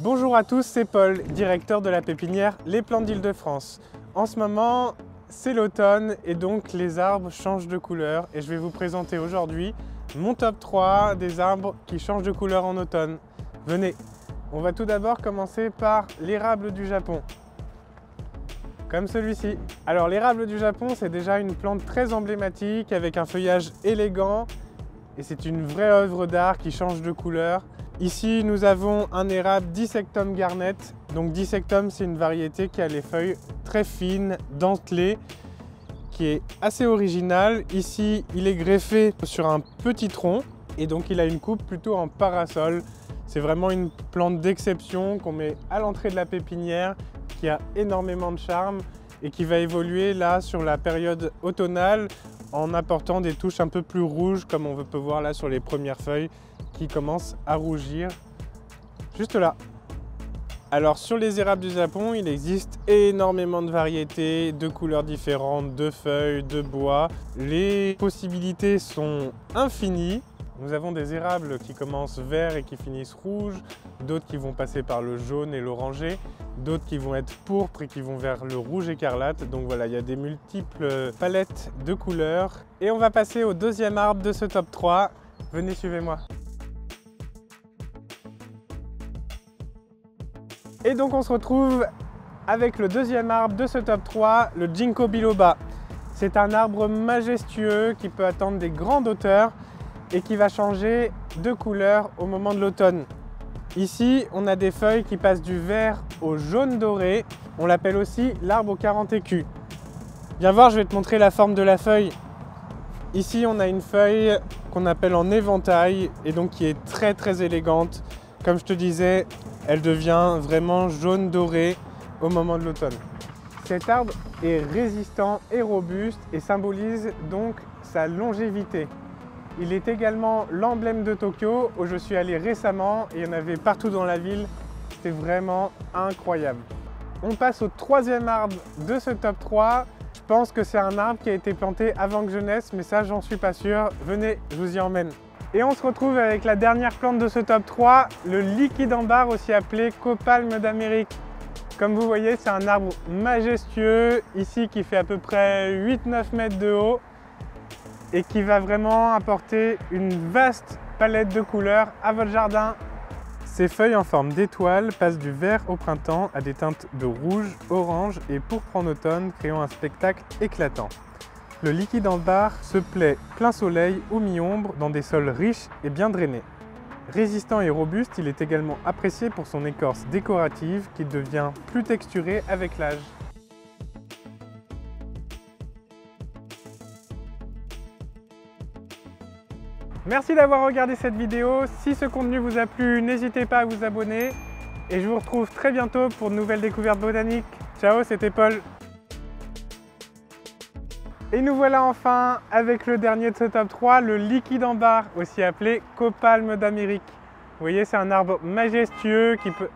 Bonjour à tous, c'est Paul, directeur de la pépinière Les Plantes d'Île-de-France. En ce moment, c'est l'automne et donc les arbres changent de couleur et je vais vous présenter aujourd'hui mon top 3 des arbres qui changent de couleur en automne. Venez, on va tout d'abord commencer par l'érable du Japon, comme celui-ci. Alors l'érable du Japon, c'est déjà une plante très emblématique avec un feuillage élégant et c'est une vraie œuvre d'art qui change de couleur. Ici, nous avons un érable Dissectum garnet. Donc Dissectum, c'est une variété qui a les feuilles très fines, dentelées, qui est assez originale. Ici, il est greffé sur un petit tronc et donc il a une coupe plutôt en parasol. C'est vraiment une plante d'exception qu'on met à l'entrée de la pépinière, qui a énormément de charme et qui va évoluer là sur la période automnale en apportant des touches un peu plus rouges, comme on peut voir là sur les premières feuilles qui commencent à rougir juste là. Alors sur les érables du Japon, il existe énormément de variétés, de couleurs différentes, de feuilles, de bois. Les possibilités sont infinies. Nous avons des érables qui commencent verts et qui finissent rouges, d'autres qui vont passer par le jaune et l'orangé, d'autres qui vont être pourpres et qui vont vers le rouge écarlate. Donc voilà, il y a des multiples palettes de couleurs. Et on va passer au deuxième arbre de ce top 3. Venez, suivez-moi. Et donc on se retrouve avec le deuxième arbre de ce top 3, le Ginkgo biloba. C'est un arbre majestueux qui peut atteindre des grandes hauteurs et qui va changer de couleur au moment de l'automne. Ici, on a des feuilles qui passent du vert au jaune doré. On l'appelle aussi l'arbre aux 40 écus. Viens voir, je vais te montrer la forme de la feuille. Ici, on a une feuille qu'on appelle en éventail et donc qui est très élégante. Comme je te disais, elle devient vraiment jaune doré au moment de l'automne. Cet arbre est résistant et robuste et symbolise donc sa longévité. Il est également l'emblème de Tokyo où je suis allé récemment et il y en avait partout dans la ville. C'était vraiment incroyable. On passe au troisième arbre de ce top 3. Je pense que c'est un arbre qui a été planté avant que je naisse, mais ça j'en suis pas sûr. Venez, je vous y emmène. Et on se retrouve avec la dernière plante de ce top 3, le liquidambar, aussi appelé copalme d'Amérique. Comme vous voyez, c'est un arbre majestueux, ici qui fait à peu près 8-9 mètres de haut et qui va vraiment apporter une vaste palette de couleurs à votre jardin. Ses feuilles en forme d'étoile passent du vert au printemps à des teintes de rouge, orange et pourpre en automne, créant un spectacle éclatant. Le liquidambar se plaît plein soleil ou mi-ombre dans des sols riches et bien drainés. Résistant et robuste, il est également apprécié pour son écorce décorative qui devient plus texturée avec l'âge. Merci d'avoir regardé cette vidéo. Si ce contenu vous a plu, n'hésitez pas à vous abonner. Et je vous retrouve très bientôt pour de nouvelles découvertes botaniques. Ciao, c'était Paul. Et nous voilà enfin avec le dernier de ce top 3, le liquidambar, aussi appelé copalme d'Amérique. Vous voyez, c'est un arbre majestueux qui peut